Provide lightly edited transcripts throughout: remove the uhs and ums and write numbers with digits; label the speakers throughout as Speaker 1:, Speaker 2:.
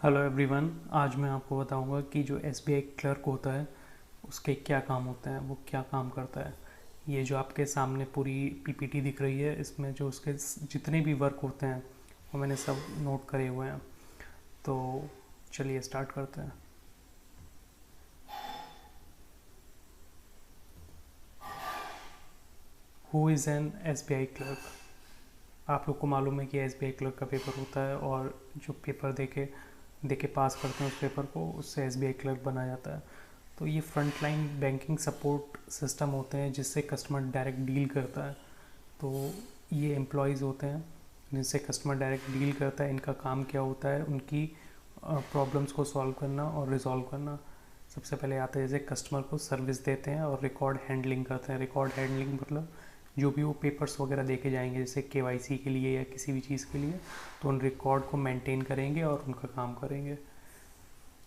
Speaker 1: Hello everyone. आज मैं आपको बताऊंगा कि जो एसबीआई क्लर्क होता है उसके क्या काम होते हैं, वो क्या काम करता है। ये जो आपके सामने पूरी पीपीटी दिख रही है, इसमें जो उसके जितने भी वर्क होते हैं वो मैंने सब नोट करे हुए हैं। तो चलिए स्टार्ट करते हैं। Who is an SBI clerk. आप लोग को मालूम है कि एसबीआई क्लर्क का पेपर होता है, और जो पेपर दे के पास करते हैं उस पेपर को, उससे एसबीआई क्लर्क बना जाता है। तो ये फ्रंटलाइन बैंकिंग सपोर्ट सिस्टम होते हैं जिससे कस्टमर डायरेक्ट डील करता है। तो ये एम्प्लॉयज़ होते हैं जिनसे कस्टमर डायरेक्ट डील करता है। इनका काम क्या होता है, उनकी प्रॉब्लम्स को सॉल्व करना और रिजॉल्व करना। सबसे पहले आता है जैसे कस्टमर को सर्विस देते हैं और रिकॉर्ड हैंडलिंग करते हैं। रिकॉर्ड हैंडलिंग मतलब जो भी वो पेपर्स वगैरह देके जाएंगे जैसे केवाईसी के लिए या किसी भी चीज़ के लिए, तो उन रिकॉर्ड को मेंटेन करेंगे और उनका काम करेंगे।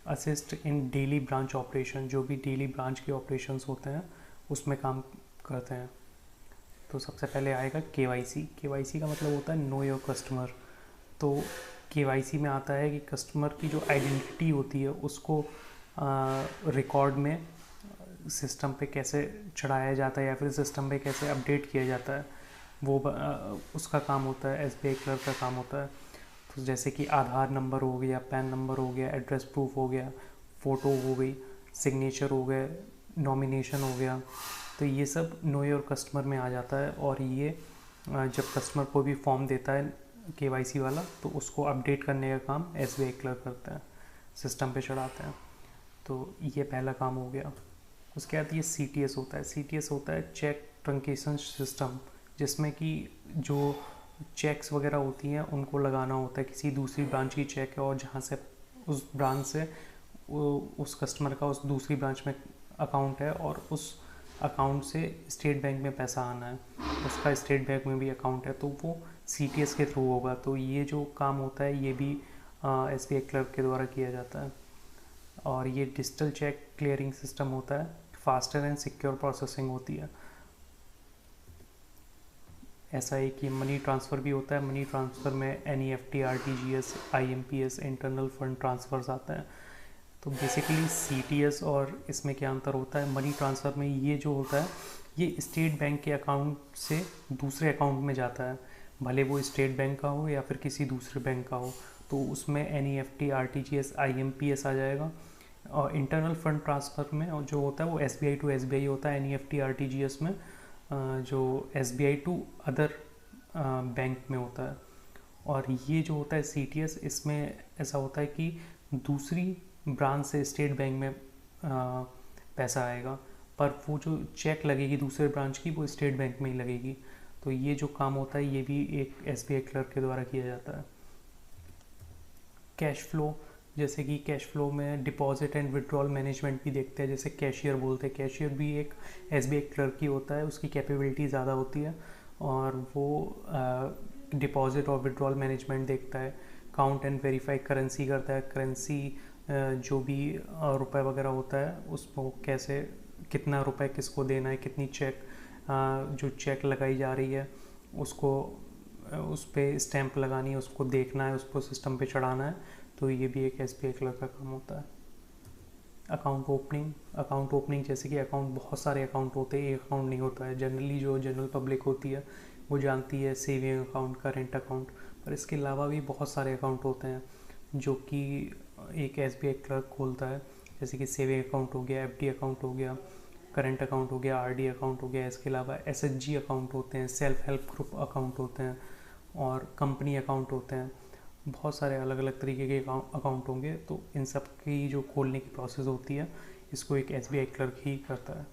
Speaker 1: Assist in daily branch operation, जो भी डेली ब्रांच के ऑपरेशंस होते हैं उसमें काम करते हैं। तो सबसे पहले आएगा केवाईसी। केवाईसी का मतलब होता है नो योर कस्टमर। तो केवाईसी में आता है कि कस्टमर की जो आइडेंटिटी होती है उसको रिकॉर्ड में सिस्टम पे कैसे चढ़ाया जाता है या फिर सिस्टम पे कैसे अपडेट किया जाता है, वो उसका काम होता है, एसबीआई क्लर्क का काम होता है। तो जैसे कि आधार नंबर हो गया, पैन नंबर हो गया, एड्रेस प्रूफ हो गया, फ़ोटो हो गई, सिग्नेचर हो गए, नॉमिनेशन हो गया। तो ये सब नो योर कस्टमर में आ जाता है। और ये जब कस्टमर को भी फॉर्म देता है केवाईसी वाला, तो उसको अपडेट करने का काम एसबीआई क्लर्क करता है, सिस्टम पे चढ़ाते हैं। तो ये पहला काम हो गया। उसके बाद ये सीटीएस होता है। सीटीएस होता है चेक ट्रंकेशन सिस्टम, जिसमें कि जो चेक्स वगैरह होती हैं उनको लगाना होता है। किसी दूसरी ब्रांच की चेक है और जहाँ से उस ब्रांच से उस कस्टमर का उस दूसरी ब्रांच में अकाउंट है और उस अकाउंट से स्टेट बैंक में पैसा आना है, उसका स्टेट बैंक में भी अकाउंट है, तो वो सीटीएस के थ्रू होगा। तो ये जो काम होता है ये भी एसबीआई क्लर्क के द्वारा किया जाता है। और ये डिजिटल चेक क्लियरिंग सिस्टम होता है, फास्टर एंड सिक्योर प्रोसेसिंग होती है। ऐसा है कि मनी ट्रांसफ़र भी होता है। मनी ट्रांसफ़र में NEFT, RTGS, IMPS, internal fund transfers आते हैं। तो बेसिकली सीटीएस और इसमें क्या अंतर होता है, मनी ट्रांसफ़र में ये जो होता है ये स्टेट बैंक के अकाउंट से दूसरे अकाउंट में जाता है, भले वो स्टेट बैंक का हो या फिर किसी दूसरे बैंक का हो। तो उसमें एनईएफटी, आरटीजीएस, आईएमपीएस आ जाएगा। और इंटरनल फंड ट्रांसफ़र में और जो होता है वो एसबीआई टू एसबीआई होता है। एनईएफटी, आरटीजीएस में जो एसबीआई टू अदर बैंक में होता है। और ये जो होता है सीटीएस, इसमें ऐसा होता है कि दूसरी ब्रांच से स्टेट बैंक में पैसा आएगा, पर वो जो चेक लगेगी दूसरे ब्रांच की वो स्टेट बैंक में ही लगेगी। तो ये जो काम होता है ये भी एक एसबीआई क्लर्क के द्वारा किया जाता है। कैश फ्लो, जैसे कि कैश फ्लो में डिपॉजिट एंड विड्रॉल मैनेजमेंट भी देखते हैं, जैसे कैशियर बोलते हैं। कैशियर भी एक एसबीआई क्लर्क ही होता है, उसकी कैपेबिलिटी ज़्यादा होती है और वो डिपॉजिट और विड्रॉल मैनेजमेंट देखता है। काउंट एंड वेरीफाई करेंसी करता है। करेंसी जो भी रुपए वगैरह होता है उसको कैसे, कितना रुपए किसको देना है, कितनी चेक जो चेक लगाई जा रही है उसको उस पर स्टैंप लगानी है, उसको देखना है, उसको सिस्टम पे चढ़ाना है। तो ये भी एक एसबीआई क्लर्क का काम होता है। अकाउंट ओपनिंग, अकाउंट ओपनिंग जैसे कि अकाउंट, बहुत सारे अकाउंट होते हैं, एक अकाउंट नहीं होता है। जनरली जो जनरल पब्लिक होती है वो जानती है सेविंग अकाउंट, करेंट अकाउंट, पर इसके अलावा भी बहुत सारे अकाउंट होते हैं जो कि एक एसबीआई क्लर्क खोलता है। जैसे कि सेविंग अकाउंट हो गया, एफडी अकाउंट हो गया, करेंट अकाउंट हो गया, आरडी अकाउंट हो गया। इसके अलावा एसएचजी अकाउंट होते हैं, सेल्फ हेल्प ग्रुप अकाउंट होते हैं और कंपनी अकाउंट होते हैं। बहुत सारे अलग अलग तरीके के अकाउंट होंगे। तो इन सब की जो खोलने की प्रोसेस होती है इसको एक एसबीआई क्लर्क ही करता है।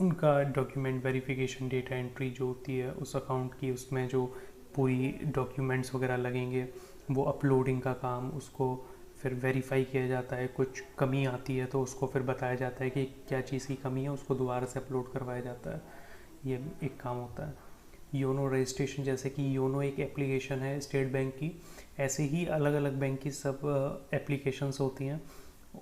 Speaker 1: उनका डॉक्यूमेंट वेरिफिकेशन, डेटा एंट्री जो होती है उस अकाउंट की, उसमें जो पूरी डॉक्यूमेंट्स वगैरह लगेंगे वो अपलोडिंग का काम, उसको फिर वेरीफाई किया जाता है। कुछ कमी आती है तो उसको फिर बताया जाता है कि क्या चीज़ की कमी है, उसको दोबारा से अपलोड करवाया जाता है। ये एक काम होता है। योनो रजिस्ट्रेशन, जैसे कि योनो एक एप्लीकेशन है स्टेट बैंक की, ऐसे ही अलग अलग बैंक की सब एप्लीकेशंस होती हैं।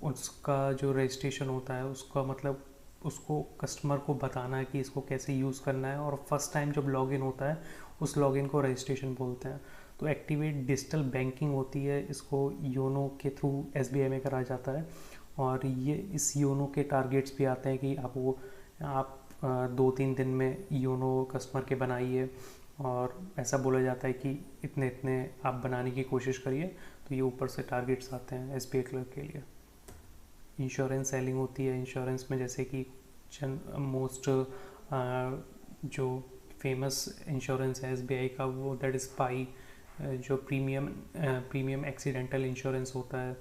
Speaker 1: उसका जो रजिस्ट्रेशन होता है उसका मतलब उसको कस्टमर को बताना है कि इसको कैसे यूज़ करना है, और फर्स्ट टाइम जब लॉगिन होता है उस लॉगिन को रजिस्ट्रेशन बोलते हैं। तो एक्टिवेट डिजिटल बैंकिंग होती है, इसको योनो के थ्रू एसबीआई में करा जाता है। और ये इस योनो के टारगेट्स भी आते हैं कि आप 2-3 दिन में योनो कस्टमर के बनाइए, और ऐसा बोला जाता है कि इतने इतने आप बनाने की कोशिश करिए। तो ये ऊपर से टारगेट्स आते हैं एसबीआई क्लर्क के लिए। इंश्योरेंस सेलिंग होती है। इंश्योरेंस में जैसे कि मोस्ट जो फेमस इंश्योरेंस है एसबीआई का, वो दैट इज़ पाई, जो प्रीमियम एक्सीडेंटल इंश्योरेंस होता है,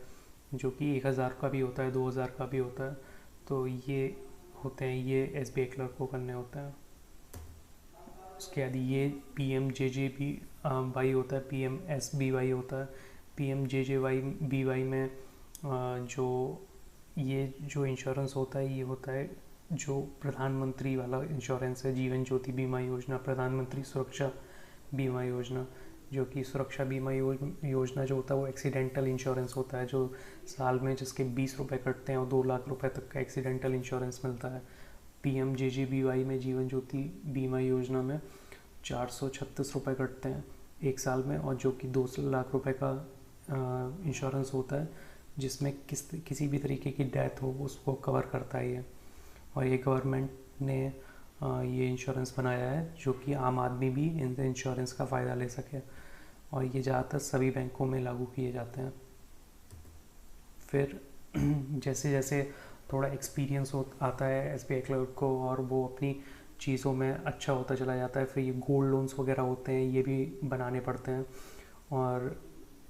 Speaker 1: जो कि 1000 का भी होता है, 2000 का भी होता है। तो ये होते हैं, ये एसबीआई क्लर्क को करने होते हैं। उसके बाद ये PMJJBY होता है, PMSBY होता है। PMJJBY में जो इंश्योरेंस होता है, ये होता है जो प्रधानमंत्री वाला इंश्योरेंस है, जीवन ज्योति बीमा योजना, प्रधानमंत्री सुरक्षा बीमा योजना। जो कि सुरक्षा बीमा योजना जो होता है वो एक्सीडेंटल इंश्योरेंस होता है, जो साल में जिसके 20 रुपये कटते हैं और 2 लाख रुपए तक का एक्सीडेंटल इंश्योरेंस मिलता है। PMJJBY में, जीवन ज्योति बीमा योजना में 436 रुपये कटते हैं एक साल में, और जो कि 2 लाख रुपए का इंश्योरेंस होता है, जिसमें किसी भी तरीके की डेथ हो उसको कवर करता है ये। और ये गवर्नमेंट ने ये इंश्योरेंस बनाया है, जो कि आम आदमी भी इन इंश्योरेंस का फ़ायदा ले सके, और ये ज़्यादातर सभी बैंकों में लागू किए जाते हैं। फिर जैसे जैसे थोड़ा एक्सपीरियंस आता है एसबीआई क्लर्क को, और वो अपनी चीज़ों में अच्छा होता चला जाता है, फिर ये गोल्ड लोन्स वगैरह होते हैं, ये भी बनाने पड़ते हैं। और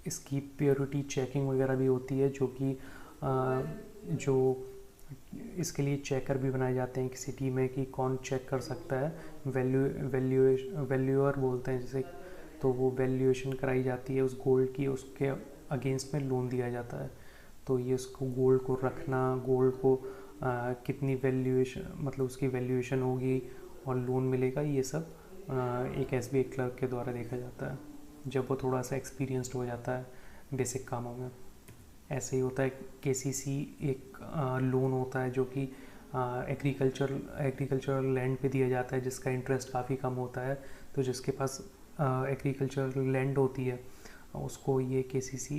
Speaker 1: इसकी प्योरिटी चेकिंग वगैरह भी होती है, जो कि जो इसके लिए चेकर भी बनाए जाते हैं किसी टीम में कि कौन चेक कर सकता है। वैल्यूअर बोलते हैं जैसे, तो वो वैल्यूएशन कराई जाती है उस गोल्ड की, उसके अगेंस्ट में लोन दिया जाता है। तो ये उसको गोल्ड को रखना, गोल्ड को कितनी वैल्यूएशन, मतलब उसकी वैल्यूएशन होगी और लोन मिलेगा, ये सब एक एसबीआई क्लर्क के द्वारा देखा जाता है, जब वो थोड़ा सा एक्सपीरियंस्ड हो जाता है बेसिक कामों में। ऐसे ही होता है केसीसी, एक लोन होता है जो कि एग्रीकल्चरल लैंड पे दिया जाता है, जिसका इंटरेस्ट काफ़ी कम होता है। तो जिसके पास एग्रीकल्चरल लैंड होती है उसको ये केसीसी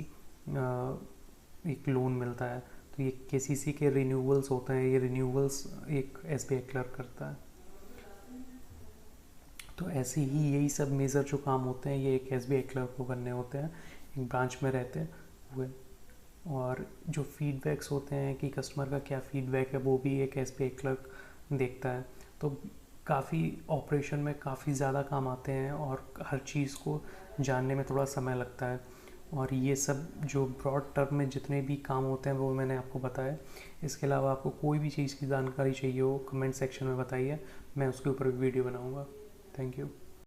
Speaker 1: एक लोन मिलता है। तो ये केसीसी के रिन्यूअल्स होते हैं, ये रिन्यूअल्स एक एसबीआई क्लर्क करता है। तो ऐसे ही यही सब मेजर जो काम होते हैं ये एक एसबीआई क्लर्क को करने होते हैं, एक ब्रांच में रहते हुए। और जो फीडबैक्स होते हैं कि कस्टमर का क्या फीडबैक है, वो भी एक एसबीआई क्लर्क देखता है। तो काफ़ी ऑपरेशन में काफ़ी ज़्यादा काम आते हैं, और हर चीज़ को जानने में थोड़ा समय लगता है। और ये सब जो ब्रॉड टर्म में जितने भी काम होते हैं वो मैंने आपको बताया। इसके अलावा आपको कोई भी चीज़ की जानकारी चाहिए हो, कमेंट सेक्शन में बताइए, मैं उसके ऊपर वीडियो बनाऊँगा। Thank you.